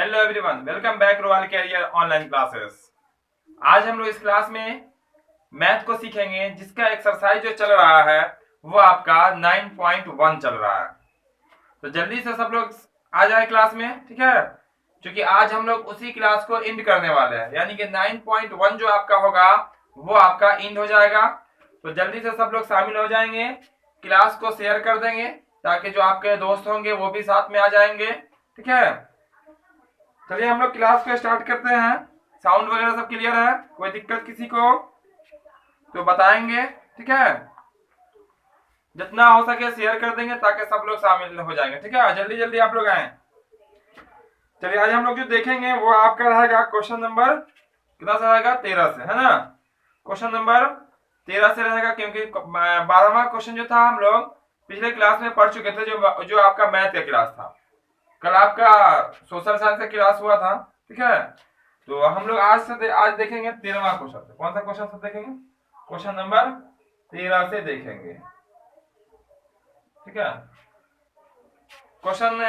Hello everyone, welcome back royal career online classes. आज हम लोग इस क्लास में मैथ को सीखेंगे, जिसका एक्सरसाइज जो चल रहा है वो आपका 9.1 चल रहा है। तो जल्दी से सब लोग आ जाए क्लास में, ठीक है। क्योंकि आज हम लोग उसी क्लास को एंड करने वाले हैं, यानी कि 9.1 जो आपका होगा वो आपका एंड हो जाएगा। तो जल्दी से सब लोग शामिल हो जाएंगे, क्लास को शेयर कर देंगे ताकि जो आपके दोस्त होंगे वो भी साथ में आ जाएंगे, ठीक है। चलिए हम लोग क्लास को स्टार्ट करते हैं। साउंड वगैरह सब क्लियर है? कोई दिक्कत किसी को तो बताएंगे, ठीक है। जितना हो सके शेयर कर देंगे ताकि सब लोग शामिल हो जाएंगे, ठीक है। जल्दी जल्दी आप लोग आए। चलिए आज हम लोग जो देखेंगे वो आपका रहेगा क्वेश्चन नंबर कितना से रहेगा, 13 से, है ना। क्वेश्चन नंबर 13 से रहेगा, क्योंकि 12वां क्वेश्चन जो था हम लोग पिछले क्लास में पढ़ चुके थे, जो आपका मैथ का क्लास था। कल आपका सोशल साइंस का क्लास हुआ था, ठीक है। तो हम लोग आज देखेंगे 13वां क्वेश्चन। कौन सा क्वेश्चन से देखेंगे? क्वेश्चन नंबर 13 से देखेंगे, ठीक है। क्वेश्चन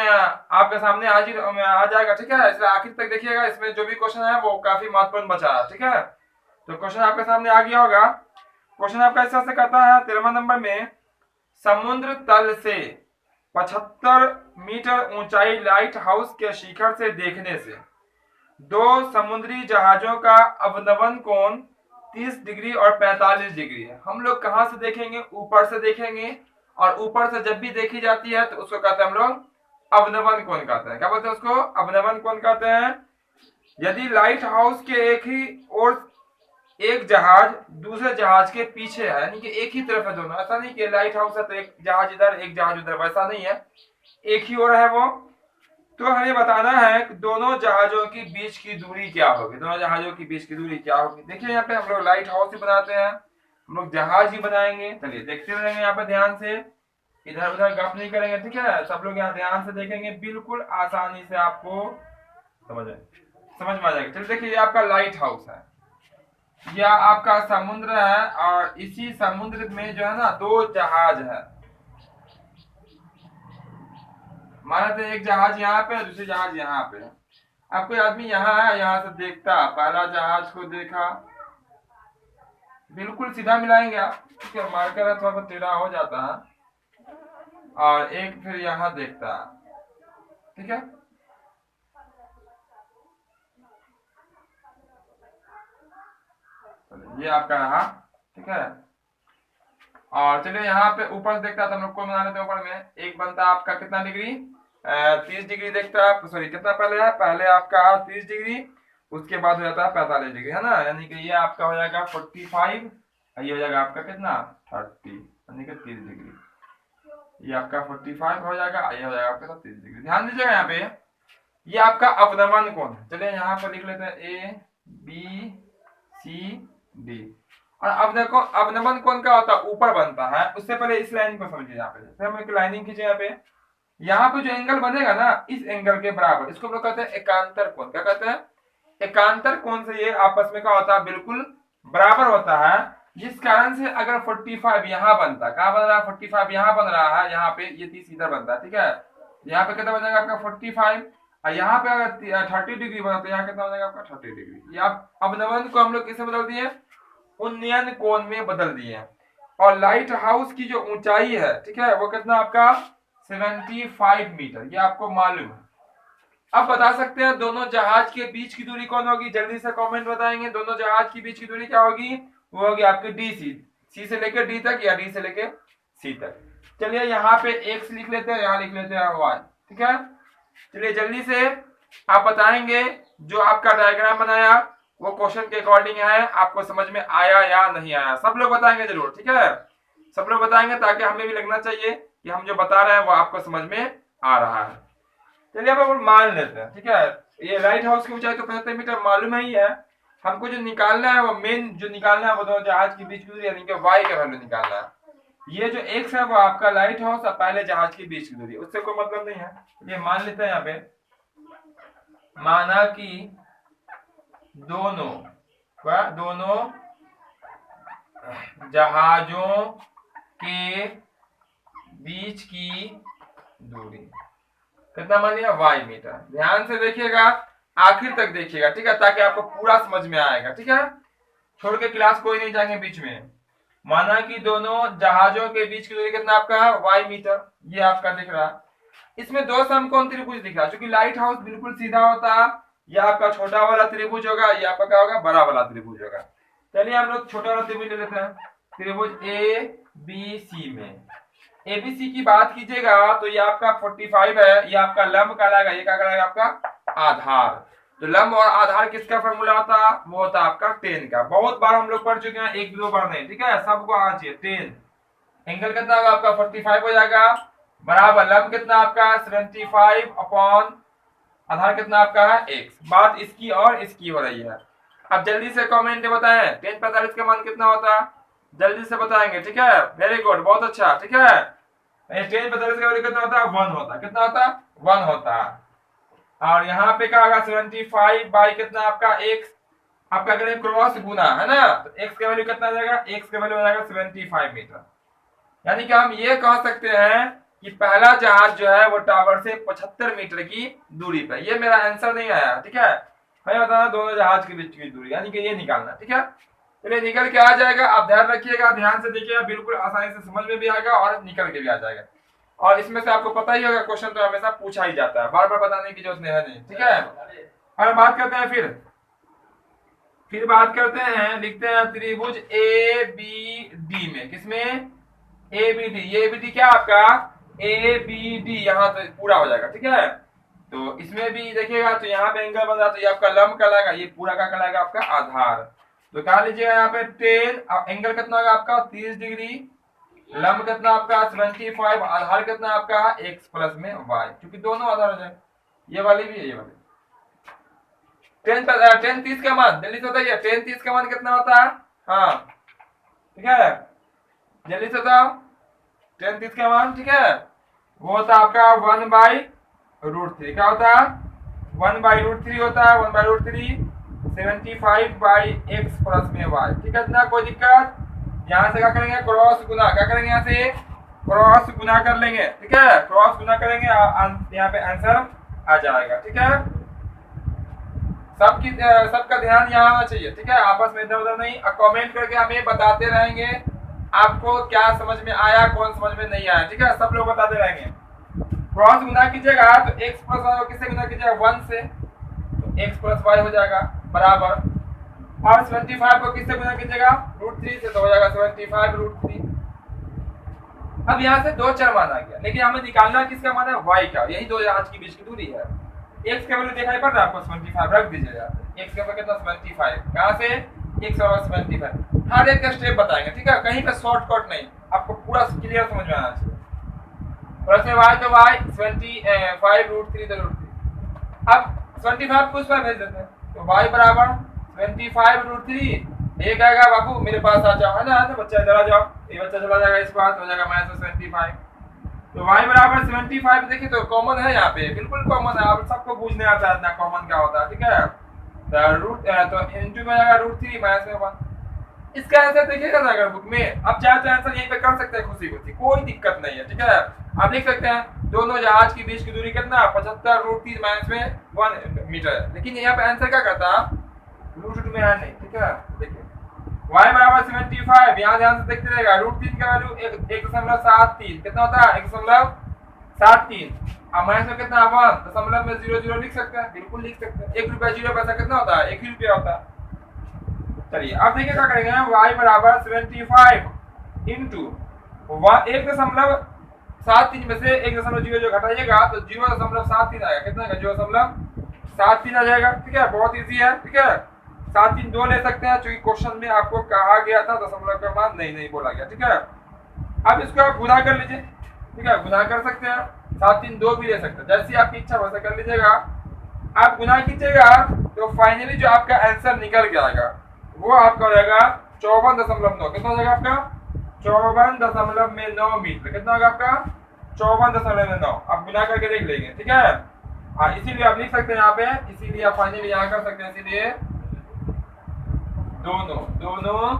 आपके सामने आज ही आ जाएगा, ठीक है। इसलिए आखिर तक देखिएगा, इसमें जो भी क्वेश्चन है वो काफी महत्वपूर्ण बचा है, ठीक है। तो क्वेश्चन आपके सामने आ गया होगा। क्वेश्चन आपका इस तरह से कहता है 13वां नंबर में, समुद्र तल से 75 मीटर ऊंचाई लाइट हाउस के शिखर से देखने से दो समुद्री जहाजों का अवनमन कोण 30 डिग्री और 45 डिग्री है। हम लोग कहां से देखेंगे? ऊपर से देखेंगे, और ऊपर से जब भी देखी जाती है तो उसको कहते हैं हम लोग अवनमन कोण कहते हैं। क्या बोलते हैं उसको? अवनमन कोण कहते हैं। यदि लाइट हाउस के एक ही ओर एक जहाज दूसरे जहाज के पीछे है, यानी कि एक ही तरफ है दोनों, ऐसा नहीं कि लाइट हाउस है तो एक जहाज इधर एक जहाज उधर, वैसा नहीं है, एक ही ओर है वो। तो हमें बताना है कि दोनों जहाजों की बीच की दूरी क्या होगी। दोनों जहाजों की बीच की दूरी क्या होगी? देखिए यहाँ पे हम लोग लाइट हाउस ही बनाते हैं, हम लोग जहाज ही बनाएंगे। चलिए देखते रहेंगे यहाँ पे ध्यान से, इधर उधर गप नहीं करेंगे, ठीक है। सब लोग यहाँ ध्यान से देखेंगे, बिल्कुल आसानी से आपको समझ समझ में आ जाएगा। चलिए देखिए, ये आपका लाइट हाउस है, यह आपका समुद्र है, और इसी समुद्र में जो है ना दो जहाज है। माना तो एक जहाज यहाँ पे है, दूसरी जहाज यहाँ पे है। अब कोई आदमी यहाँ है, यहाँ से देखता, पहला जहाज को देखा, बिल्कुल सीधा मिलाएंगे आप, ठीक है। मार्कर है, थोड़ा सा टेढ़ा हो जाता है, और एक फिर यहाँ देखता, ठीक है। ये आपका रहा, ठीक है। और चलिए यहाँ पे ऊपर से देखता था हम लोग को बना लेते हैं। ऊपर में एक बनता आपका कितना डिग्री, 30 डिग्री देखता है, सॉरी कितना पहले है, पहले आपका 30 डिग्री, उसके बाद हो जाता है 45 डिग्री, है ना। यानी कि ये आपका हो जाएगा 45, ये हो जाएगा आपका कितना 30, यानी कि 30 डिग्री। ये आपका 45 हो जाएगा, ये हो जाएगा आपका 30 डिग्री। ध्यान दीजिएगा यहाँ पे, ये आपका अवनमन कोण है। चलिए यहाँ पर लिख लेते हैं ए बी सी डी। और अब देखो अवनमन कोण क्या होता है? ऊपर बनता है। उससे पहले इस लाइन को समझिए। यहाँ पे फिर हम एक लाइनिंग खींचे, यहाँ पे जो एंगल बनेगा ना इस एंगल के बराबर, इसको हम लोग कहते हैं एकांतर कोण। क्या कहते हैं? एकांतर कोण से ये आपस में क्या होता है? बिल्कुल बराबर होता है। जिस कारण से अगर 45 यहाँ बनता, कहाँ बन रहा है? 45 यहाँ बन रहा है, यहाँ पे ये 30 इधर बनता है, ठीक है। यहाँ पे कितना बनेगा आपका 45, और यहाँ पे अगर 30 डिग्री बना तो यहाँ कितना बनेगा आपका 30 डिग्री। ये आप अवनमन को हम लोग किसे बदल दिए? उन्नयन कोण में बदल दिए। और लाइट हाउस की जो ऊंचाई है, ठीक है, वो कितना आपका 75 मीटर, ये आपको मालूम है। अब बता सकते हैं दोनों जहाज के बीच की दूरी कौन होगी? जल्दी से कमेंट बताएंगे। दोनों जहाज की बीच की दूरी क्या होगी? वो होगी आपकी डी सी, सी से लेकर डी तक, या डी से लेकर सी तक। चलिए यहाँ पे एक्स लिख लेते हैं, यहाँ लिख लेते हैं वाई, ठीक है। चलिए जल्दी से आप बताएंगे, जो आपका डायग्राम बनाया वो क्वेश्चन के अकॉर्डिंग है, आपको समझ में आया या नहीं आया? सब लोग बताएंगे जरूर, ठीक है। सब लोग बताएंगे ताकि हमें भी लगना चाहिए कि हम जो बता रहे हैं वो आपको समझ में आ रहा है। चलिए अब हम मान लेते हैं, ठीक है। ये लाइट हाउस की ऊंचाई तो 75 मीटर मालूम ही है। हमको जो निकालना है वो मेन जो निकालना है वो दोनों जहाज के बीच की दूरी, यानी कि वाई का वैल्यू निकालना है। ये जो एक्स है वो आपका लाइट हाउस और पहले जहाज के बीच की दूरी, उससे कोई मतलब नहीं है। ये मान लेते हैं यहाँ पे, माना कि दोनों जहाजों के बीच की दूरी, कितना मान लिया, y मीटर। ध्यान से देखिएगा, आखिर तक देखिएगा, ठीक है, ताकि आपको पूरा समझ में आएगा, ठीक है। छोड़ के क्लास कोई नहीं जाएंगे बीच में। माना कि दोनों जहाजों के बीच की दूरी कितना आपका है, y मीटर, ये आपका दिख रहा है। इसमें दो समकोण त्रिभुज दिख रहा है, क्योंकि लाइट हाउस बिल्कुल सीधा होता है, ये आपका छोटा वाला त्रिभुज होगा, ये आपका क्या होगा, बड़ा वाला त्रिभुज होगा। चलिए हम लोग छोटा वाला त्रिभुज ले लेते हैं, त्रिभुज ए बी सी में एबीसी की बात कीजिएगा तो ये आपका 45 है, ये आपका लंब कहलाएगा, ये क्या कहलाएगा, आपका आधार। तो लंब और आधार किसका फॉर्मूला होता है, वो होता है आपका टेन का। बहुत बार हम लोग पढ़ चुके हैं, एक दो बार नहीं, ठीक है, सबको आना चाहिए। टेन एंगल कितना होगा आपका 45 हो जाएगा, बराबर लंब कितना आपका 75 अपॉन आधार कितना आपका है x। बात इसकी और इसकी हो रही है। अब जल्दी से कमेंट में बताएं टेन 45 का मान कितना होता है, जल्दी से बताएंगे, ठीक है, वेरी गुड, बहुत अच्छा, ठीक है। टेन 45 का वैल्यू कितना होता है, 1 होता है, कितना होता है, 1 होता है। और यहाँ पे क्या होगा 75 बाई कितना आपका x, आपका करें क्रॉस गुना, है ना, तो x का वैल्यू कितना आ जाएगा, x का वैल्यू आ जाएगा 75 मीटर। यानी कि हम ये कह सकते हैं कि पहला जहाज जो है वो टावर से 75 मीटर की दूरी पे। ये मेरा आंसर नहीं आया, ठीक है, हमें बताना दोनों जहाज के बीच की दूरी, यानी कि ये निकालना, ठीक है। चलिए निकल के आ जाएगा, आप ध्यान रखिएगा, ध्यान से देखिएगा, बिल्कुल आसानी से समझ में भी आएगा और निकल के भी आ जाएगा। और इसमें से आपको पता ही होगा, क्वेश्चन तो हमेशा पूछा ही जाता है, बार बार बताने की जरूरत नहीं, ठीक है। और बात करते हैं फिर बात करते हैं, लिखते हैं त्रिभुज ए बी डी में, किसमें, ए बी डी। ये बी डी क्या आपका, ए बी डी, यहाँ तो पूरा हो जाएगा, ठीक है। तो इसमें भी देखिएगा तो यहाँ पे एंगल बन रहा है, तो ये आपका लंब कहलाएगा, ये पूरा का कहलाएगा आपका आधार। तो क्या लीजिएगा यहाँ पे 10, एंगल कितना होगा आपका 30 डिग्री, लंब कितना आपका 75, आधार कितना आपका x प्लस में y, क्योंकि दोनों आधार हो जाए, ये वाली भी है ये वाली। 10 30 का मान जल्दी से बताइए, 10 30 का मान कितना होता है, हाँ ठीक है, जल्दी से बताओ 10 30 का मान, ठीक है, वो होता है आपका 1/√3। क्या होता है, 1/√3 होता है, 1/√3 75/x प्लस में y, ठीक है ना, कोई दिक्कत। यहाँ से क्या करेंगे, क्रॉस गुना, क्या करेंगे, यहाँ से क्रॉस गुना कर लेंगे, ठीक है, क्रॉस गुना करेंगे, यहाँ पे आंसर आ जाएगा, ठीक है। सबका ध्यान यहाँ होना चाहिए, ठीक है, आपस में इधर उधर नहीं। कमेंट करके हमें बताते रहेंगे आपको क्या समझ में आया, कौन समझ में नहीं आया, ठीक है, सब लोग बताते रहेंगे। क्रॉस गुना कीजिएगा तो x प्लस वाई को किससे गुना कीजिएगा, 1 से, तो x प्लस वाई हो जाएगा बराबर, और 75 को किससे गुना कीजिएगा, √3 से, तो हो जाएगा 75√3। अब यहाँ से दो चर मान आ गया, लेकिन हमें निकालना किसका मान है, y का, यही दो जहाज के बीच की दूरी है। x का वैल्यू दिखाई पड़ रहा है आपको 75, रख दीजिएगा, x का वैल्यू कितना 75, कहाँ से x और 75। हर एक का स्टेप बताएंगे, ठीक है, कहीं पे शॉर्टकट नहीं, आपको पूरा क्लियर समझ में आना चाहिए। प्लस में y तो y 25√3 तो √3। अब 25 को उस पर भेज देते हैं, तो y बराबर 25√3, एक आएगा बाबू मेरे पास आ जाओ, है ना, तो बच्चा इधर आ जाओ, ये बच्चा चला जाएगा इस पास, हो जाएगा -75। तो y बराबर 75, देखिए तो कॉमन है यहाँ पे, बिल्कुल कॉमन है, आप सबको पूछने आता है ना कॉमन क्या होता है, ठीक है। तो इनटू में आएगा √3 माइनस में 1। इसका आंसर देखिएगा ना अगर बुक में, आप चाहे तो आंसर यहीं पे कर सकते हैं खुशी खुशी, कोई दिक्कत नहीं है, ठीक है। आप लिख सकते हैं दोनों जहाज के बीच की दूरी कितना 75√3 माइनस में 1 मीटर है, लेकिन यहाँ पे आंसर क्या करता है, √2 में है नहीं, ठीक है। देखिए y बराबर 75, यहाँ ध्यान से देखते रहेगा, √3 का वैल्यू 1.73 कितना होता है, 1.73, अब माइनस में कितना 1 दशमलव में 0 लिख सकते हैं, बिल्कुल लिख सकते हैं। 1 रुपया 0 पैसा कितना होता है, 1 ही रुपया होता है। चलिए अब देखिए क्या करेंगे, y बराबर 75 इंटू 1.73 में से 1.0 घटाइएगा तो 0.73 आएगा, कितना का 0.73 आ जाएगा, ठीक है, बहुत इजी है, ठीक है। 7 3 2 ले सकते हैं, क्योंकि क्वेश्चन में आपको कहा गया था दशमलव का मान नहीं बोला गया, ठीक है। अब इसको आप गुना कर लीजिए, ठीक है, गुना कर सकते हैं, 7 3 2 भी ले सकते हैं, जैसी आपकी इच्छा वैसा कर लीजिएगा। आप गुना कीजिएगा तो फाइनली जो आपका आंसर निकल के आएगा वो आपका हो जाएगा 54.9, कितना हो जाएगा आपका 54.9 मीटर, कितना होगा आपका 54.9। आप गुना करके देख लेंगे, ठीक है। इसीलिए आप लिख सकते हैं यहाँ पे, इसीलिए आप फाइनली यहाँ कर सकते हैं, इसीलिए दोनों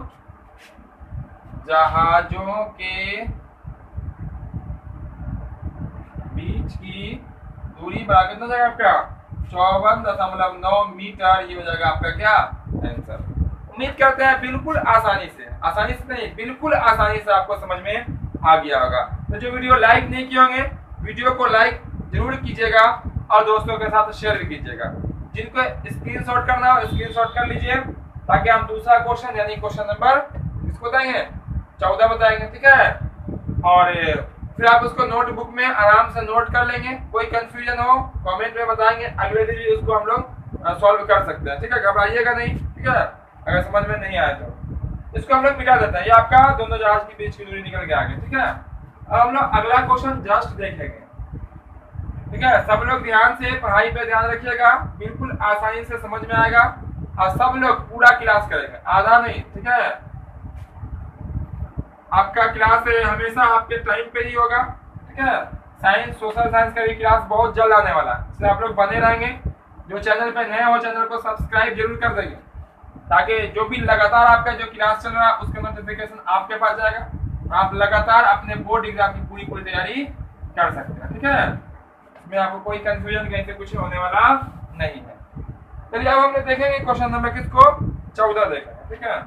जहाजों के बीच की दूरी बराबर कितना जाएगा आपका 54.9 मीटर। ये हो जाएगा आपका क्या आंसर। उम्मीद करते हैं बिल्कुल आसानी से नहीं, बिल्कुल आसानी से आपको समझ में आ गया होगा। तो जो वीडियो लाइक नहीं किए होंगे, वीडियो को लाइक जरूर कीजिएगा और दोस्तों के साथ शेयर भी कीजिएगा। जिनको स्क्रीनशॉट करना हो स्क्रीनशॉट कर लीजिए, ताकि हम दूसरा क्वेश्चन यानी क्वेश्चन नंबर किसको बताएंगे 14 बताएंगे, ठीक है। और फिर आप उसको नोटबुक में आराम से नोट कर लेंगे। कोई कंफ्यूजन हो कमेंट में बताएंगे, अगले दिन भी उसको हम लोग सॉल्व कर सकते हैं, ठीक है। घबराइएगा नहीं, ठीक है। अगर समझ में नहीं आया तो इसको हम लोग मिटा देते हैं। ये आपका दोनों जहाज के बीच की दूरी निकल के आ गई, ठीक है। अब हम लोग अगला क्वेश्चन जस्ट देखेंगे, ठीक है। सब लोग ध्यान से पढ़ाई पे ध्यान रखिएगा, बिल्कुल आसानी से समझ में आएगा और सब लोग पूरा क्लास करेंगे, आधा नहीं, ठीक है। आपका क्लास हमेशा आपके टाइम पे ही होगा, ठीक है। साइंस सोशल साइंस का भी क्लास बहुत जल्द आने वाला है, इसलिए आप लोग बने रहेंगे। जो चैनल पे नए हो चैनल को सब्सक्राइब जरूर कर देंगे, ताकि जो भी लगातार आपका जो क्लास चल रहा है उसका नोटिफिकेशन आपके पास जाएगा। आप लगातार अपने बोर्ड एग्जाम की पूरी तैयारी कर सकते हैं, ठीक है। इसमें आपको कोई कंफ्यूजन कहीं से कुछ होने वाला नहीं है। चलिए अब हम लोग देखेंगे क्वेश्चन नंबर किसको 14 देखेंगे, ठीक है।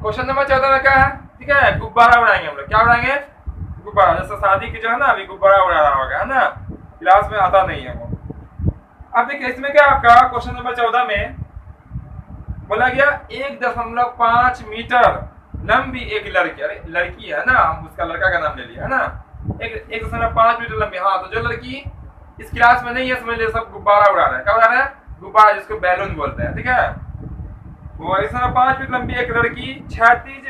क्वेश्चन नंबर 14 में क्या है, ठीक है। गुब्बारा उड़ाएंगे हम लोग, क्या उड़ाएंगे गुब्बारा। जैसे शादी की जो है ना अभी गुब्बारा उड़ा रहा होगा, है ना। क्लास में आता नहीं है वो। अब देखिए इसमें क्या आपका क्वेश्चन नंबर 14 में बोला गया 1.5 मीटर लंबी एक लड़की, अरे लड़की है ना, हम उसका लड़का का नाम ले लिया, है ना। 1.5 मीटर लंबी, हाँ। तो जो लड़की इस क्लास में नहीं है समझ लीजिए सब गुब्बारा उड़ा रहा है। क्या उड़ा रहा है गुब्बारा, जिसको बैलून बोलते हैं, ठीक है। वो 1.5 फीट लंबी एक लड़की क्षैतिज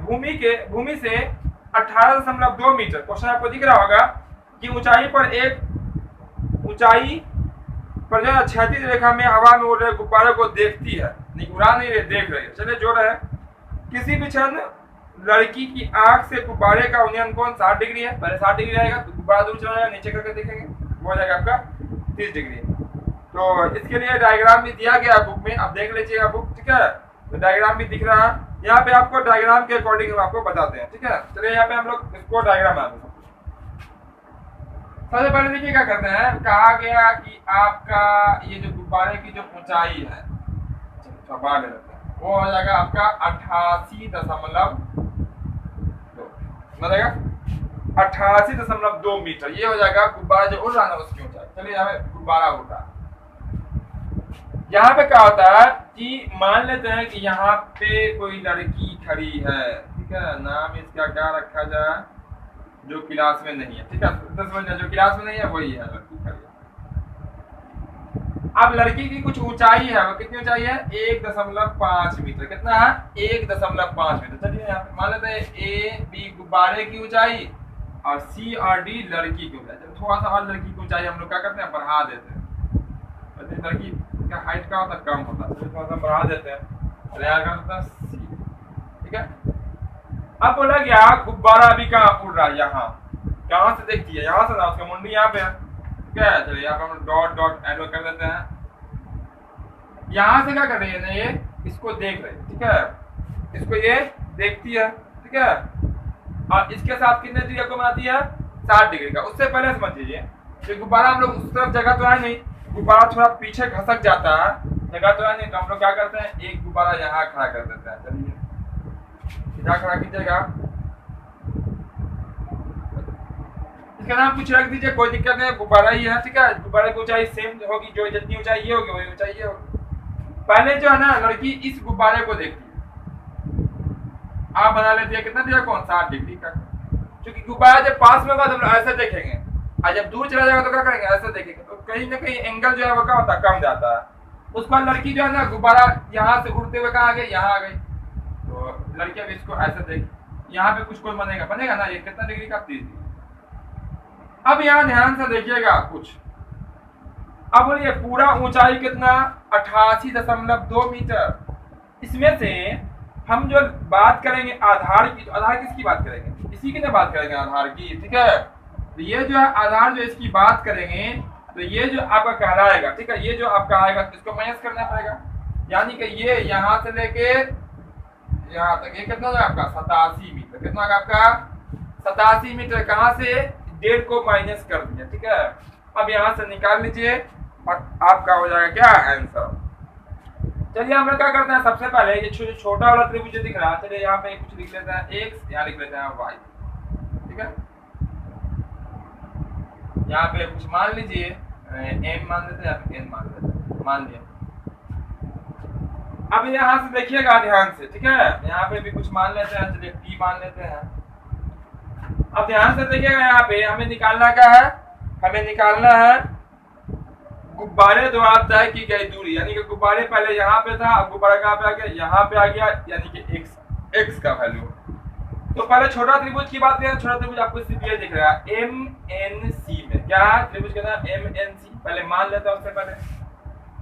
भूमि से 18.2 मीटर, क्वेश्चन आपको दिख रहा होगा कि ऊंचाई पर जो क्षैतिज रेखा में हवा में उड़ रहे गुब्बारे को देखती है, नहीं उड़ा नहीं रहे, देख रही है। चलिए जो रहे किसी भी क्षण लड़की की आंख से गुब्बारे का उन्नयन कोण 60 डिग्री है। पहले 60 डिग्री आएगा तो गुब्बारा दूर चला जाएगा, नीचे करके देखेंगे वो हो जाएगा आपका 30 डिग्री। तो इसके लिए डायग्राम भी दिया गया बुक में, आप देख लीजिएगा बुक, ठीक है। तो डायग्राम भी दिख रहा है यहाँ पे, आपको डायग्राम के अकॉर्डिंग हम आपको बताते हैं, ठीक है। चलिए यहाँ पे हम लोग इसको डायग्राम बना देते हैं। सबसे पहले देखिए क्या करते हैं, कहा गया कि आपका ये जो गुब्बारे की जो ऊंचाई है वो हो जाएगा आपका 88.2 मीटर। ये हो जाएगा गुब्बारा जो उड़ रहा है उसकी ऊंचाई। चलिए यहाँ पे गुब्बारा उड़ रहा है। यहाँ पे क्या होता है कि मान लेते हैं कि यहाँ पे कोई लड़की खड़ी है, ठीक है। नाम इसका क्या रखा जाए, जो क्लास में नहीं है, ठीक है। जो क्लास में नहीं है वही है, लड़की खड़ी है। अब लड़की की कुछ ऊंचाई है, वो कितनी ऊंचाई है 1.5 मीटर। कितना है 1.5 मीटर। चलिए यहाँ पे मान लेते हैं ए बी गुब्बारे की ऊंचाई और सी और डी लड़की की ऊंचाई। थोड़ा सा और लड़की की ऊंचाई हम लोग क्या करते हैं बढ़ा देते हैं। लड़की का हाइट का होता कम होता है, थोड़ा सा बढ़ा देते हैं, सी, ठीक है। अब बोला गया गुब्बारा अभी कहाँ उड़ रहा है, यहाँ से देखती है, यहाँ से ना, उसका मुंडी यहाँ पे है, ठीक है। चलिए यहाँ पे हम डॉट डॉट एरो कर देते हैं। यहाँ से क्या कर रही है ना, ये इसको देख रही है, ठीक है। इसको ये देखती है, ठीक है। और इसके साथ कितने डिग्री को बनाती है 60 डिग्री का। उससे पहले समझ लीजिए कि गुब्बारा हम लोग उस तरफ जगह तो है नहीं, गुब्बारा थोड़ा पीछे खसक जाता है, जगह तो है नहीं, तो हम लोग क्या करते हैं एक गुब्बारा यहाँ खड़ा कर देते हैं। चलिए सीधा खड़ा कीजिएगा, इसका नाम कुछ रख दीजिए, कोई दिक्कत नहीं, गुब्बारा ही है, ठीक है। गुब्बारे की ऊंचाई सेम होगी, जो जितनी ऊंचाई ये होगी वही ऊंचाई ये होगी। पहले जो है ना लड़की इस गुब्बारे को देखती है, आप बना लेती है कितना दिया कौन 60 डिग्री का, क्योंकि गुब्बारा जब पास में होगा तो हम लोग ऐसे देखेंगे, और जब दूर चला जाएगा तो क्या करेंगे ऐसे देखेंगे, तो कहीं ना कहीं एंगल जो है वो क्या होता है कम जाता है। उसके बाद लड़की जो है ना गुब्बारा यहाँ से उड़ते हुए कहाँ आ गई, यहाँ आ गई, तो लड़की अब इसको ऐसे देख, यहाँ पे कुछ कोण बनेगा ना, ये कितना डिग्री का 30 डिग्री। अब यहाँ ध्यान से देखिएगा कुछ, अब बोलिए पूरा ऊंचाई कितना 88.2 मीटर। इसमें से हम जो बात करेंगे आधार की, तो आधार किसकी बात करेंगे, इसी की ना बात करेंगे आधार की, ठीक है। तो ये जो है आधार जो इसकी बात करेंगे, तो ये जो आपका कहलाएगा, ठीक है, ये जो आपका आएगा इसको माइनस करना पड़ेगा, यानी कि ये यहाँ से लेके यहाँ तक ये कितना होगा आपका 87 मीटर, कितना होगा आपका 87 मीटर। कहां से? 1.5 को माइनस कर दिया, ठीक है। अब यहां से निकाल लीजिए और आपका हो जाएगा क्या आंसर। चलिए हम लोग क्या करते हैं, सबसे पहले ये छोटा वाला त्रिभुज दिख रहा है, चलिए यहाँ पे कुछ लिख लेते हैं x, यहाँ लिख लेते हैं y, ठीक है। यहाँ पे कुछ मान लीजिए, m मान लेते हैं, n मान लेते हैं, मान लिया। अब यहाँ से देखिएगा ध्यान से, ठीक है। यहाँ पे भी कुछ मान लेते हैं, चलिए p मान लेते हैं। अब ध्यान से देखिएगा, यहाँ पे हमें निकालना क्या है, हमें निकालना है गुब्बारे द्वारा तय की गई दूरी, यानी कि गुब्बारे पहले यहाँ पे था, अब गुब्बारा कहाँ पे आ गया, यहाँ पे आ गया, यानी कि x का वैल्यू। तो पहले छोटा त्रिभुज की बात करें, छोटा त्रिभुज आपको सिर्फ ये दिख रहा है MNC में, क्या है त्रिभुज का नाम MNC। पहले मान लेते हैं, उससे पहले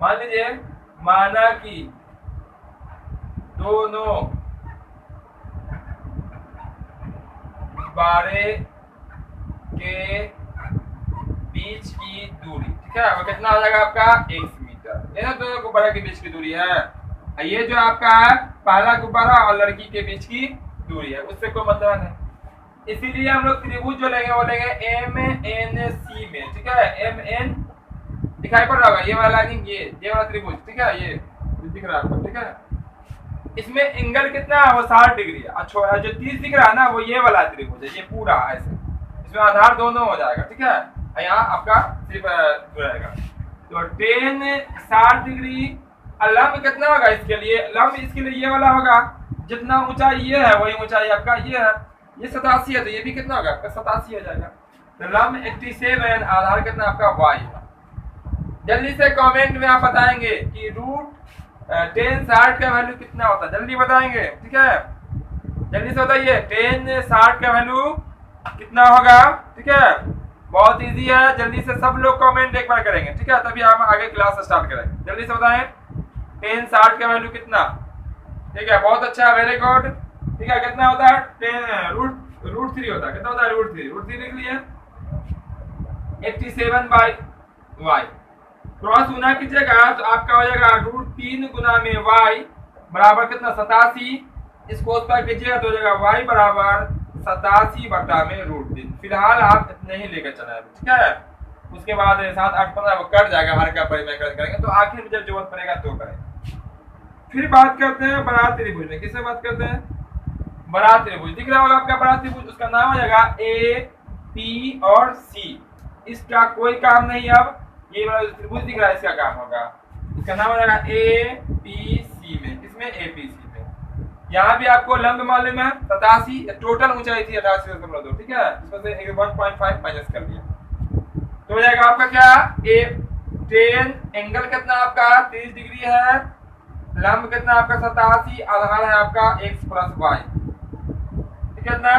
मान लीजिए, माना कि दोनों गुब्बारे के बीच की दूरी, ठीक है, वो कितना हो जाएगा आपका x मीटर। ये ना दोनों गुब्बारे के बीच की दूरी है, ये जो आपका है पहला गुब्बारा और लड़की के बीच की दूरी है, उससे कोई मतलब नहीं। इसीलिए हम लोग त्रिभुज जो लेंगे वो लेंगे MNC में, ठीक है। MN दिखाई पड़ रहा होगा, ये वाला लाइन, ये वाला त्रिभुज, ठीक है, ये दिख रहा है आपको, ठीक है। इसमें एंगल कितना है, वो 60 डिग्री है। अच्छा, जो 30 दिख रहा है ना, वो ये वाला त्रिभुज है, ये पूरा ऐसे, इसमें आधार दोनों हो जाएगा, ठीक है। यहाँ आपका सिर्फ रहेगा, तो 60 डिग्री। लंब कितना होगा इसके लिए, लंब इसके लिए ये वाला होगा, जितना ऊंचाई ये है वही ऊंचाई आपका ये है, ये 87 है, तो ये भी कितना होगा आपका 87 हो जाएगा। तो लंब 87, आधार कितना आपका y है। जल्दी से कमेंट में आप बताएंगे कि रूट 10 60 का वैल्यू कितना होता है, जल्दी बताएंगे, ठीक है। जल्दी से बताइए 10 60 का वैल्यू कितना होगा, ठीक है। बहुत इजी है, जल्दी से सब लोग कमेंट एक बार करेंगे, ठीक है, तभी हम आगे क्लास स्टार्ट करेंगे। जल्दी से बताएं 10 60 का वैल्यू कितना, ठीक है, बहुत अच्छा, वेरी गुड, ठीक है। कितना होता है 10 रूट 3 होता है, कितना होता है रूट 3 लिख लिए, 87/y। क्रॉस गुना कीजिएगा तो आपका हो जाएगा √3 गुना में y बराबर कितना 87, इसको उस पर कीजिएगा तो हो जाएगा y बराबर 87/√3। फिलहाल आप इतने ही लेकर चले, ठीक है। उसके बाद 7 8 15 वो कट जाएगा, हर का परिमेय करेंगे, तो आखिर में जब जरूरत पड़ेगा तो करेंगे। फिर बात करते हैं बड़ा त्रिभुज में, किससे बात करते हैं, बड़ा त्रिभुज दिख रहा होगा आपका बड़ा त्रिभुज, उसका नाम हो जाएगा A P और C। इसका कोई काम नहीं, अब ये वाला त्रिभुज दिख रहा है इसका काम होगा, इसका नाम हो जाएगा APC में, किसमें APC में। यहाँ भी आपको लंब मालूम है 87, टोटल ऊंचाई थी 88.2, ठीक है, इसमें से 1.5 माइनस कर दिया, तो हो जाएगा आपका क्या, A10, एंगल कितना आपका 30 डिग्री है, लंब कितना आपका 87, आधार है आपका x + y, ठीक है ना।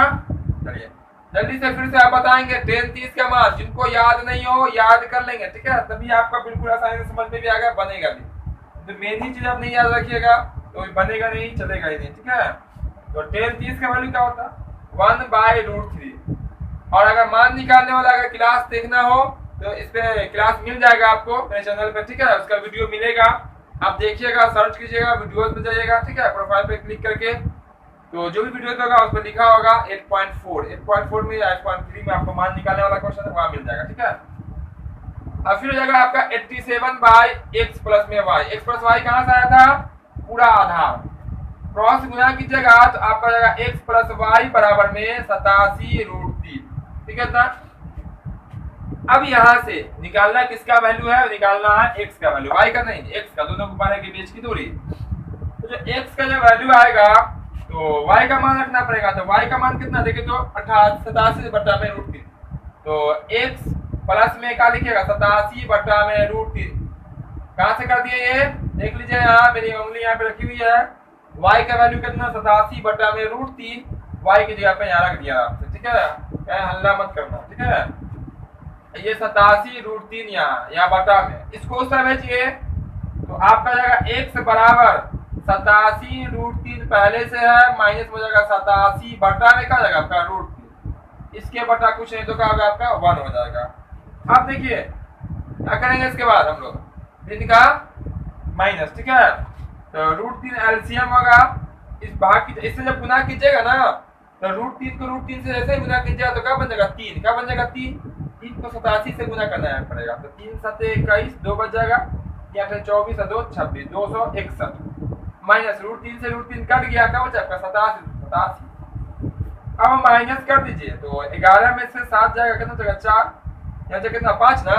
चलिए जल्दी से फिर से आप बताएंगे 10 30 का मान, जिनको याद नहीं हो याद कर लेंगे, ठीक है, तभी आपका बिल्कुल आसानी से समझ में भी आएगा, बनेगा भी। तो मेन ही चीज आप नहीं याद रखिएगा तो बनेगा नहीं, चलेगा ही नहीं, ठीक है। तो 10 30 का वैल्यू क्या होता है 1/√3। और अगर मान निकालने वाला अगर क्लास देखना हो तो इस पे क्लास मिल जाएगा आपको मेरे चैनल पे, ठीक है, उसका वीडियो मिलेगा, आप देखिएगा, सर्च कीजिएगा, वीडियोस पे जाइएगा, ठीक है, प्रोफाइल पे क्लिक करके, तो जो भी वीडियो होगा उस पर लिखा होगा 8.4 में या 8.3 में आपको मान निकालने वाला क्वेश्चन है, वहां मिल जाएगा, ठीक है। अब फिर हो जाएगा आपका 87/x + में y, x + y कहां से आया था, पूरा आधार, क्रॉस गुना कीजिएगा तो आपका हो जाएगा x + y बराबर में 87√3, ठीक है ना। अब यहां से निकालना किसका वैल्यू है, निकालना है x का वैल्यू, y का नहीं, x का, दोनों गुब्बारे के बीच की दूरी। तो जो x का जो वैल्यू आएगा तो y का मान रखना पड़ेगा, तो y का मान कितना देखिए तो 87/√3, तो x प्लस में क्या लिखिएगा 87/√3, कहां से कर दिए ये देख लीजिए, यहाँ मेरी उंगली यहाँ पे रखी हुई है, y का वैल्यू कितना 87/√3, y की जगह पे यहाँ रख दिया आपसे, ठीक है, कहीं हल्ला मत करना, ठीक है। ये 87√3 यहाँ बटा में, इसको उस तरह भेजिए तो आपका जाएगा x बराबर 87√3 पहले से है, माइनस हो जाएगा 87 बटा में क्या जाएगा आपका √3, इसके बटा कुछ नहीं तो क्या होगा आपका 1 हो जाएगा। अब देखिए क्या करेंगे इसके बाद हम लोग इनका माइनस, ठीक है, तो √3 एलसीएम होगा, इस भाग की इससे जब गुना कीजिएगा ना तो √3 को √3 से ऐसे ही गुना कीजिएगा तो क्या बन जाएगा 3, क्या बन जाएगा 3, 3 को 87 से गुना करना पड़ेगा, तो 3 7 21 2 बच जाएगा, 8 24 और 2 26 261 माइनस √3 से √3 कट गया, क्या बचा आपका 87। अब हम माइनस कर दीजिए तो 11 में से 7 जाएगा, कितना बचेगा 4, यहाँ से कितना 5 ना,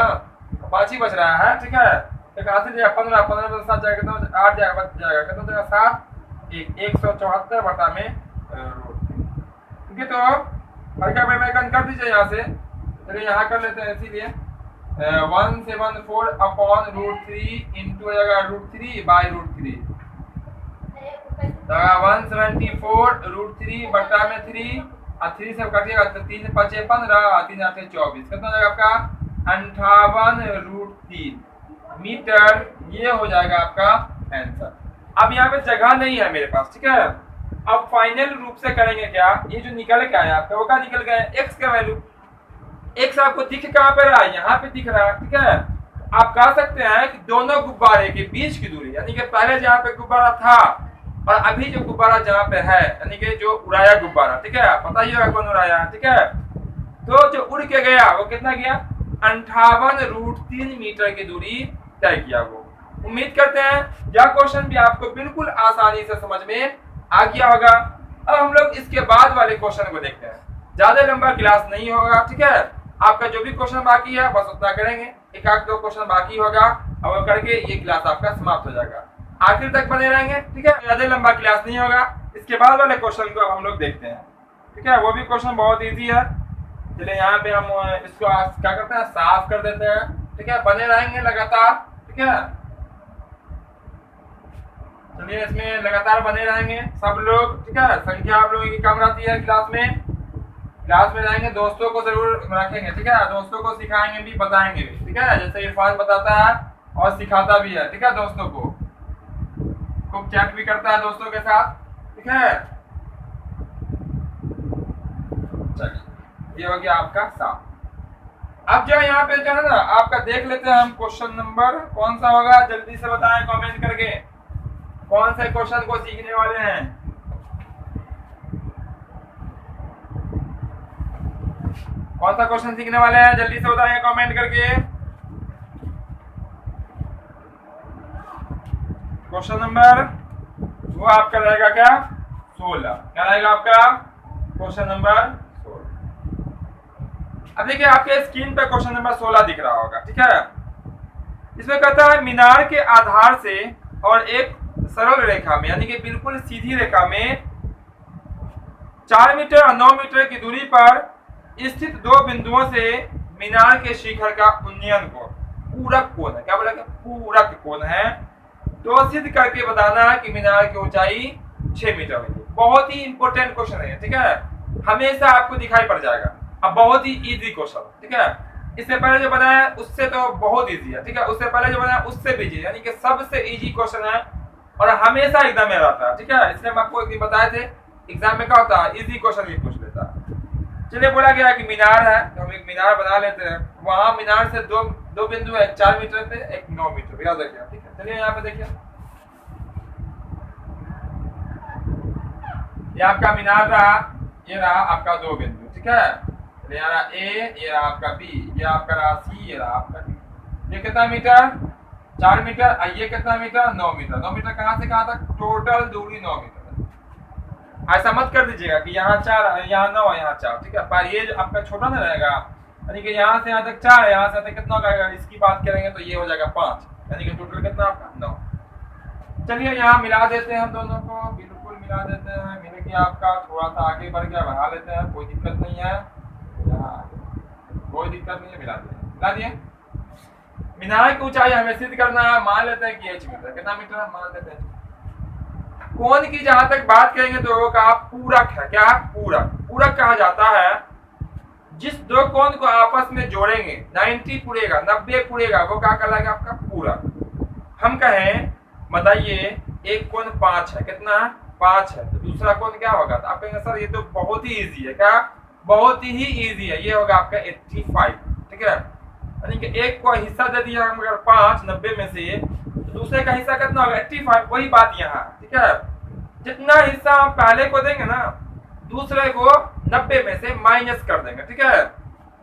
5 ही बच रहा है, ठीक है। एक हासिल जाएगा 15, 15 में 7 जाएगा कितना 8 जाएगा, बच जाएगा कितना बचेगा 7, 174 बटा में ठीक है। तो हल्का परिवर्तन कर दीजिए यहाँ से, चलिए यहाँ कर लेते हैं, इसीलिए 174 अपॉन √3 इंटू हो जाएगा √3 बाई √3, 174 √3 बटा में 3 और 3 से कटिएगा तो 3 से 5 15 3 8 24, कितना हो जाएगा आपका 58 √3 मीटर, ये हो जाएगा आपका आंसर। अब यहाँ पे जगह नहीं है मेरे पास, ठीक है। अब फाइनल रूप से करेंगे क्या, ये जो निकल के आया आपका वो क्या निकल गया, एक्स का वैल्यू, एक्स आपको दिख कहाँ पे रहा है, यहाँ पे दिख रहा है, ठीक है। आप कह सकते हैं कि दोनों गुब्बारे के बीच की दूरी, यानी कि पहले जहाँ पे गुब्बारा था और अभी जो गुब्बारा जहाँ पे है, यानी कि जो उड़ाया गुब्बारा, ठीक है, पता ही होगा कौन उड़ाया, ठीक है। तो जो उड़ के गया वो कितना गया, 58 √3 मीटर की दूरी तय किया वो। उम्मीद करते हैं यह क्वेश्चन भी आपको बिल्कुल आसानी से समझ में आ गया होगा। अब हम लोग इसके बाद वाले क्वेश्चन को देखते हैं, ज्यादा लंबा क्लास नहीं होगा, ठीक है। आपका जो भी क्वेश्चन बाकी है बस उतना करेंगे, एक आध दो क्वेश्चन बाकी होगा और वो करके ये क्लास आपका समाप्त हो जाएगा, आखिर तक बने रहेंगे, ठीक है। ज्यादा लंबा क्लास नहीं होगा, इसके बाद वाले क्वेश्चन को हम लोग देखते हैं, ठीक है। वो भी क्वेश्चन बहुत ईजी है, चलिए यहाँ पे हम इसको क्या करते हैं, साफ कर देते हैं, ठीक है। बने रहेंगे लगातार, ठीक है। चलिए इसमें लगातार बने रहेंगे सब लोग, ठीक है। संख्या आप लोगों की कम रहती है क्लास में रहेंगे, दोस्तों को जरूर रखेंगे, ठीक है। दोस्तों को सिखाएंगे भी, बताएंगे भी, ठीक है। जैसे इरफान बताता है और सिखाता भी है, ठीक है। दोस्तों को खूब चैट भी करता है दोस्तों के साथ, ठीक है। चलिए ये हो गया आपका साफ। अब जो यहाँ पे जो है ना आपका देख लेते हैं हम, क्वेश्चन नंबर कौन सा होगा, जल्दी से बताएं कमेंट करके कौन से क्वेश्चन को सीखने वाले हैं। कौन सा क्वेश्चन सीखने वाले हैं, जल्दी से बताएं कमेंट करके। क्वेश्चन नंबर वो आपका रहेगा क्या 16, क्या रहेगा आपका क्वेश्चन नंबर 16। अब देखिए आपके स्क्रीन पे क्वेश्चन नंबर 16 दिख रहा होगा, ठीक है। इसमें कहता है मीनार के आधार से और एक सरल रेखा में, यानी कि बिल्कुल सीधी रेखा में 4 मीटर और 9 मीटर की दूरी पर स्थित दो बिंदुओं से मीनार के शिखर का उन्नयन कोण पूरक कोण है, क्या बोला, पूरक कोण है, तो सिद्ध करके बताना है कि मीनार की ऊंचाई 6 मीटर होगी। बहुत ही इंपॉर्टेंट क्वेश्चन है, ठीक है। हमेशा आपको दिखाई पड़ जाएगा, अब बहुत ही इजी क्वेश्चन, ठीक है। इससे पहले जो बनाया उससे तो बहुत इजी है, ठीक है। उससे पहले जो बनाया उससे भी इजी, यानी कि सबसे इजी क्वेश्चन है और हमेशा एग्जाम में रहता है, ठीक है। इसलिए हम आपको एक दिन बताए थे एग्जाम में क्या होता है, इजी क्वेश्चन भी पूछ लेता है। चलिए बोला गया कि मीनार है तो हम एक मीनार बना लेते हैं, वहां मीनार से दो बिंदु है, 4 मीटर पे, एक 9 मीटर पे, याद रखिए, ठीक है। चलिए यहाँ पे देखिए, ये आपका मीनार रहा, ये रहा आपका 2 बिंदु, ठीक है। ये रहा ए, ये रहा आपका बी, ये आपका रहा सी, ये रहा आपका डी। ये कितना मीटर 4 मीटर, ये कितना मीटर 9 मीटर। 9 मीटर कहाँ से कहाँ तक, टोटल दूरी 9 मीटर। ऐसा मत कर दीजिएगा कि यहाँ 4 यहाँ 9 यहाँ 4, ठीक है। पर ये आपका छोटा ना रहेगा, यानी कि यहाँ से यहाँ तक 4, यहाँ से तक कितना होगा, इसकी बात करेंगे तो ये हो जाएगा 5, यानी कि टोटल कितना आपका 9। चलिए यहाँ मिला देते हैं हम दोनों को, बिल्कुल मिला देते हैं, मिल गया आपका, थोड़ा सा आगे बढ़ गया, बढ़ा लेते हैं, कोई दिक्कत नहीं है, कोई दिक्कत नहीं है, मिला दिए। मीनार की ऊंचाई हमें सिद्ध करना है, मान लेते हैं कि h मीटर, कितना मीटर है मान लेते हैं। कोण की जहां तक बात करेंगे तो वो कहा पूरक है, क्या पूरक, पूरक कहा जाता है जिस दो कोण को आपस में जोड़ेंगे 90 पुड़ेगा, 90 पुड़ेगा, वो क्या कहलाएगा आपका पूरक। हम कहें बताइए एक कोण 5 है, कितना 5 है, तो दूसरा कोण क्या होगा, तो आप कहेंगे सर ये तो बहुत ही इजी है, क्या बहुत ही इजी है, ये होगा आपका 85, ठीक है। यानी कि एक को हिस्सा दे दिया हम अगर 5 90 में से, तो दूसरे का हिस्सा कितना होगा 85, वही बात यहाँ, ठीक है। जितना हिस्सा हम पहले को देंगे ना दूसरे को 90 में से माइनस कर देंगे, ठीक है।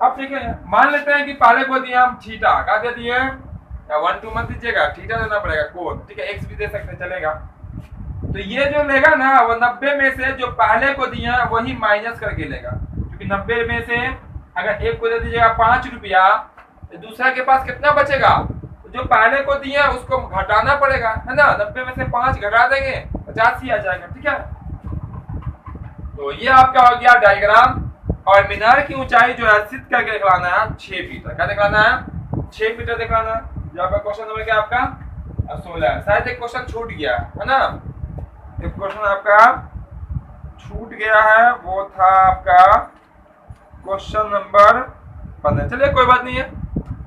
अब देखिए मान लेते हैं कि पहले को दिया हम थीटा, क्या दे दिए, 1 2 मत दीजिएगा, थीटा देना पड़ेगा कोण, ठीक है, एक्स भी दे सकते चलेगा। तो ये जो लेगा ना वो 90 में से जो पहले को दिया वही माइनस करके लेगा, क्योंकि 90 में से अगर एक को दे दीजिएगा 5 रुपया तो दूसरा के पास कितना बचेगा, तो जो पहले को दिया उसको घटाना पड़ेगा, है ना। 90 में से 5 घटा देंगे 50 ही आ जाएगा, ठीक है। तो ये आपका हो गया डायग्राम। और मीनार की ऊंचाई जो है सिद्ध करके दिखलाना है 6 मीटर, क्या दिखलाना है, 6 मीटर दिखलाना है। जो आपका क्वेश्चन नंबर क्या आपका 16 है। शायद एक क्वेश्चन छूट गया है ना, एक क्वेश्चन आपका छूट गया है, वो था आपका क्वेश्चन नंबर 15। चलिए कोई बात नहीं है,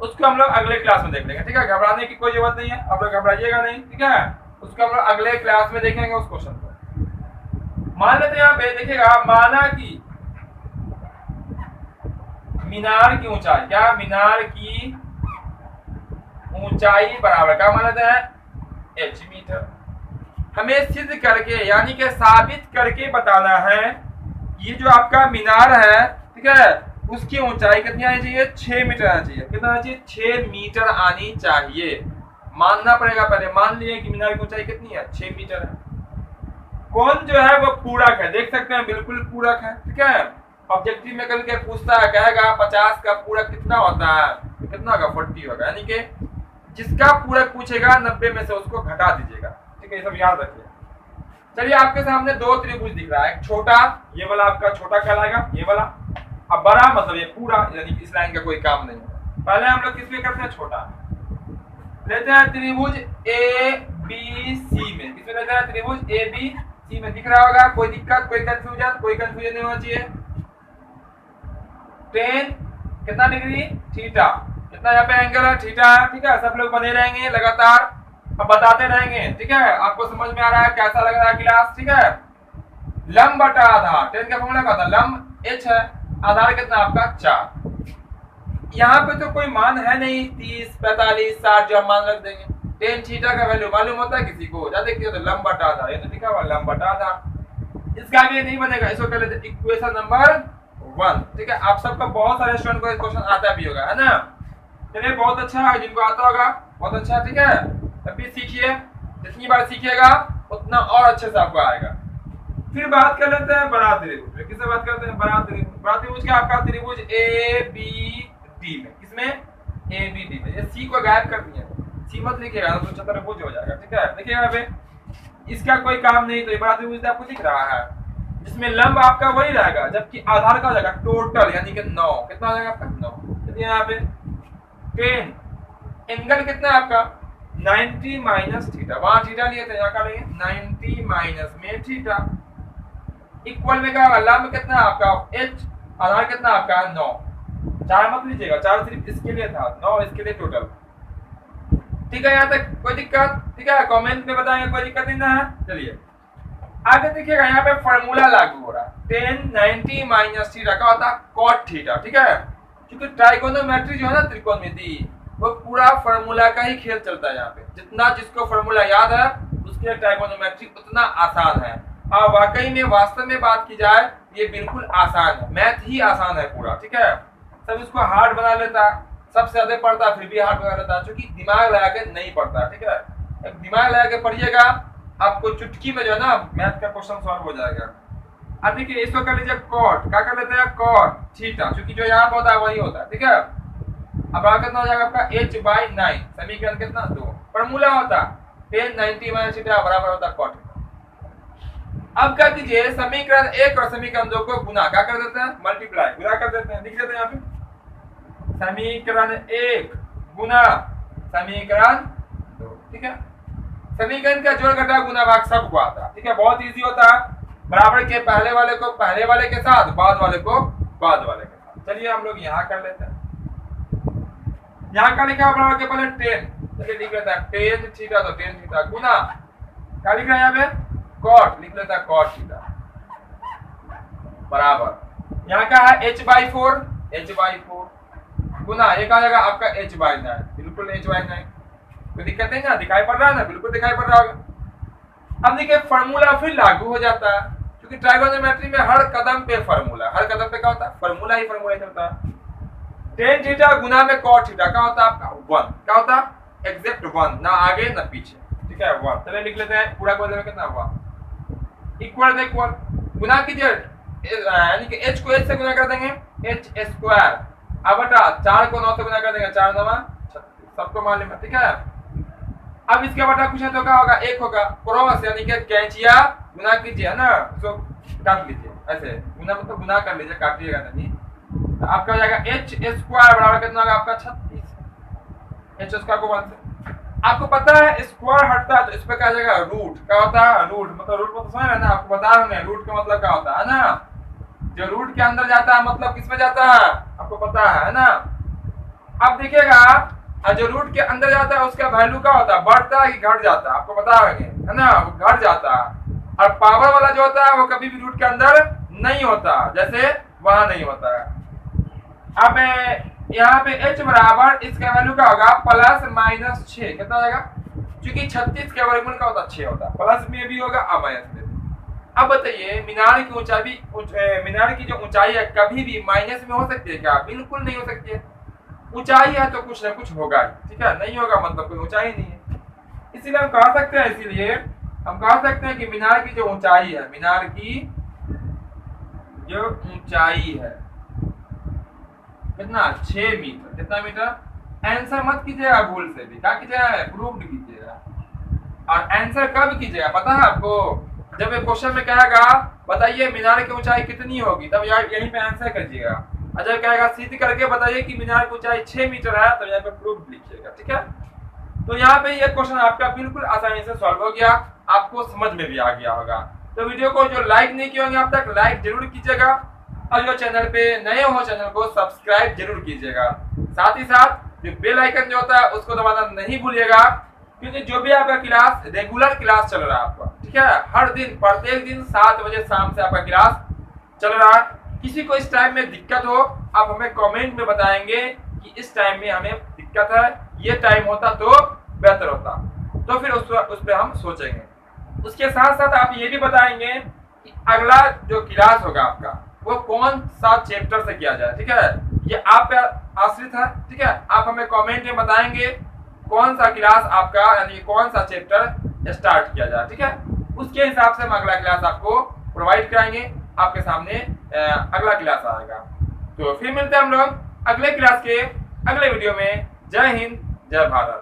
उसको हम लोग अगले क्लास में देख लेंगे, ठीक है। घबराने की कोई जरूरत नहीं है, आप लोग घबराइएगा नहीं, ठीक है। उसको हम लोग अगले क्लास में देखेंगे उस क्वेश्चन को। मान लेते हैं यहाँ पे देखिएगा, माना कि मीनार की ऊंचाई, क्या मीनार की ऊंचाई बराबर क्या मान लेते हैं, h मीटर। हमें सिद्ध करके यानी कि साबित करके बताना है, ये जो आपका मीनार है, ठीक है, उसकी ऊंचाई कितनी आनी चाहिए, 6 मीटर आनी चाहिए। कितना आनी चाहिए, 6 मीटर आनी चाहिए। मानना पड़ेगा, पहले मान लिए कि मीनार की ऊंचाई कितनी है, 6 मीटर है। कौन जो है वो पूरक है, देख सकते हैं बिल्कुल पूरक है, ठीक है। ऑब्जेक्टिव में कल के पूछता है, कहेगा 50 का पूरक कितना होता है, कितना होगा 40 होगा, यानी कि जिसका पूरक पूछेगा 90 में से उसको घटा दीजिएगा, ठीक है, ये सब याद रखिए। चलिए आपके सामने दो त्रिभुज दिख रहा है, एक छोटा, ये वाला आपका छोटा कहलाएगा, ये वाला, अब बड़ा मतलब ये पूरा, यानी कि इस लाइन का कोई काम नहीं है। पहले हम लोग किसमें करते हैं, छोटा लेते हैं, त्रिभुज ए बी सी में, किसमें लेते हैं, त्रिभुज ए बी सी में। दिख रहा होगा, कोई दिक्कत, कोई कंफ्यूजन, कोई कंफ्यूजन नहीं होना चाहिए। टेन कितना डिग्री, थीटा, कितना यहाँ पे एंगल है, थीटा है, ठीक है। सब लोग बने रहेंगे लगातार, अब बताते रहेंगे, ठीक है। आपको समझ में आ रहा है, कैसा लग रहा है क्लास, ठीक है। लंब बटा आधार, टेन का फॉर्मूला क्या था, लंब h है, आधार कितना आपका 4। यहाँ पे तो कोई मान है नहीं, 30 45 60 जो हम मान रख देंगे। टेन थीटा का वैल्यू मालूम होता है किसी को, जा देखिए, तो लंब बटा आधार, ये तो लिखा हुआ लंब बटा आधार। इसका आगे नहीं बनेगा, इसको कर लेते इक्वेशन नंबर 1, ठीक है। आप सबका बहुत सारे स्टूडेंट को क्वेश्चन आता भी होगा, है ना। चलिए बहुत अच्छा है, जिनको आता होगा बहुत अच्छा, ठीक है। तब भी सीखिए, जितनी बार सीखिएगा उतना और अच्छे से आपको आएगा। फिर बात कर लेते हैं बड़ा त्रिभुज, किससे बात करते हैं, बड़ा त्रिभुज। बड़ा त्रिभुज क्या आपका त्रिभुज ए बी डी में, किसमें, ए बी डी में। ये सी को गायब कर दिया, सी मत लिखिएगा तो चतुर्भुज हो जाएगा, ठीक है। देखिएगा यहाँ पे इसका कोई काम नहीं, तो ये बड़ा त्रिभुज आपको दिख रहा है, जिसमें लंब आपका वही रहेगा, जबकि आधार का हो जाएगा टोटल, यानी कि 9, कितना हो जाएगा आपका 9। चलिए यहाँ पे 10, एंगल कितना है आपका 90 माइनस थीटा, वहां थीटा लिए थे, यहाँ का लेंगे 90 माइनस में थीटा, इक्वल में क्या होगा, लंब कितना है आपका h, आधार कितना आपका 9। 4 मत लीजिएगा, 4 सिर्फ इसके लिए था, 9 इसके लिए टोटल, ठीक है। यहाँ तक कोई दिक्कत, ठीक है, कमेंट में बताएंगे, कोई दिक्कत नहीं ना है। चलिए आगे देखिएगा, यहाँ पे फॉर्मूला लागू हो रहा है, 10 90 माइनस थीटा का होता है cot थीटा, ठीक है। क्योंकि ट्राइगोनोमेट्री जो है ना, त्रिकोणमिति, वो पूरा फॉर्मूला का ही खेल चलता है। यहाँ पे जितना जिसको फॉर्मूला याद है उसके लिए ट्राइगोनोमेट्री उतना आसान है। और वाकई में वास्तव में बात की जाए, ये बिल्कुल आसान है, मैथ ही आसान है पूरा, ठीक है। सब इसको हार्ड बना लेता, सबसे ज्यादा पढ़ता फिर भी हार्ड बना लेता, क्योंकि दिमाग लगा के नहीं पढ़ता, ठीक है। एक दिमाग लगा के पढ़िएगा, आपको चुटकी में जो है ना मैथ का क्वेश्चन सॉल्व हो जाएगा। अब देखिए इसको कर लीजिए कॉट, क्या कर लेते हैं कॉट थीटा, क्योंकि जो यहाँ पे होता है वही होता है, ठीक है। अब आगे कितना हो जाएगा आपका h/9, समीकरण कितना 2, फॉर्मूला होता है 10 90 माइनस थीटा बराबर होता है कॉट। अब क्या कीजिए, समीकरण 1 और समीकरण 2 को गुना, क्या कर देते हैं, मल्टीप्लाई, गुना कर देते हैं, लिख देते हैं यहाँ पे समीकरण 1 गुना समीकरण 2, ठीक है। समीकरण का जोड़ घटा गुना भाग सबको आता है, ठीक है, बहुत इजी होता है। बराबर के पहले वाले को पहले वाले के साथ, बाद वाले को बाद वाले के साथ। चलिए हम लोग यहाँ कर लेते हैं, यहाँ का लिखा बराबर के पहले 10, चलिए लिख लेते हैं 10 थीटा, तो 10 थीटा गुना क्या लिख रहा है यहाँ पे cot, लिख लेता है cot थीटा बराबर, यहाँ का है h/4 गुना, ये कहा जाएगा आपका h/9, बिल्कुल h/9, कोई दिक्कत नहीं ना, दिखाई पड़ रहा है ना, बिल्कुल दिखाई पड़ रहा होगा। अब देखिए फॉर्मूला फिर लागू हो जाता है, क्योंकि ट्राइगोनोमेट्री में हर कदम पे फॉर्मूला, हर कदम पे क्या होता है, फॉर्मूला ही फॉर्मूला चलता है। टेन थीटा गुना में कॉट थीटा क्या होता है आपका 1, क्या होता है एग्जैक्ट 1, ना आगे ना पीछे, ठीक है 1। चलिए लिख लेते हैं पूरा बदले में कितना हुआ, इक्वल इक्वल गुना कीजिए, यानी कि h को h से गुना कर देंगे h स्क्वायर, अब बटा 4 को 9 से गुना कर देंगे, 4 9 36, सबको मालूम है, ठीक है। अब इसके बटा कुछ है तो क्या होगा 1 होगा, क्रॉस यानी कि कैंचिया गुना कीजिए है ना, तो काट लीजिए ऐसे, गुना मतलब गुना कर लीजिए, काटिएगा नहीं। तो आपका हो जाएगा h स्क्वायर बराबर कितना होगा आपका 36, h स्क्वायर को 1 से, आपको पता है स्क्वायर हटता है तो इस पे क्या आ जाएगा रूट, क्या होता है रूट, मतलब रूट मतलब समझ रहे हैं ना, आपको बता रहे हैं रूट का मतलब क्या होता है ना, जो रूट के अंदर जाता है मतलब किस में जाता है आपको पता है ना। अब देखिएगा जो रूट के अंदर जाता है उसका वैल्यू क्या होता है, बढ़ता है कि घट जाता है, आपको पता है ना, वो घट जाता है। और पावर वाला जो होता है वो कभी भी रूट के अंदर नहीं होता, जैसे वहां नहीं होता है। अब यहाँ पे h बराबर इसका वैल्यू क्या होगा +-6, कितना आएगा, क्योंकि 36 के वर्गमूल का होता 6 होता है, प्लस में भी होगा और माइनस में भी। अब बताइए मीनार की ऊंचाई, मीनार की जो ऊंचाई है कभी भी माइनस में हो सकती है क्या, बिल्कुल नहीं हो सकती है। ऊंचाई है तो कुछ ना कुछ होगा, ठीक है, नहीं होगा मतलब कोई ऊंचाई नहीं है। इसीलिए हम कह सकते हैं, इसीलिए हम कह सकते हैं कि मीनार की जो ऊंचाई है, मीनार की जो ऊंचाई है कितना 6 मीटर, कितना मीटर। आंसर मत कीजिएगा भूल से भी, क्या कीजिएगा प्रूव्ड कीजिएगा। और आंसर कब कीजिएगा पता है आपको, जब एक क्वेश्चन में कहेगा बताइए मीनार की ऊंचाई कितनी होगी, तब यहीं पे आंसर कीजिएगा। और जब कहेगा सिद्ध करके बताइए कि मीनार की ऊंचाई 6 मीटर है, तो यहाँ पे प्रूव्ड लिखिएगा, ठीक है। तो यहाँ पे ये क्वेश्चन आपका बिल्कुल आसानी से सॉल्व हो गया, आपको समझ में भी आ गया होगा। तो वीडियो को जो लाइक नहीं किए होंगे अब तक, लाइक जरूर कीजिएगा, और जो चैनल पे नए हो चैनल को सब्सक्राइब जरूर कीजिएगा। साथ ही साथ जो बेल आइकन जो होता है उसको दबाना नहीं भूलिएगा, क्योंकि जो भी आपका क्लास रेगुलर क्लास चल रहा है आपका, ठीक है, हर दिन प्रत्येक दिन 7 बजे शाम से आपका क्लास चल रहा है। किसी को इस टाइम में दिक्कत हो आप हमें कमेंट में बताएंगे कि इस टाइम में हमें दिक्कत है, ये टाइम होता तो बेहतर होता, तो फिर उस पर हम सोचेंगे। उसके साथ साथ आप ये भी बताएंगे कि अगला जो क्लास होगा आपका वो कौन सा चैप्टर से किया जाए, ठीक है, ये आप पे आश्रित है, ठीक है। आप हमें कमेंट में बताएंगे कौन सा क्लास आपका यानी कौन सा चैप्टर स्टार्ट किया जाए, ठीक है। उसके हिसाब से हम अगला क्लास आपको प्रोवाइड कराएंगे, आपके सामने अगला क्लास आएगा। तो फिर मिलते हैं हम लोग अगले क्लास के अगले वीडियो में। जय हिंद, जय भारत।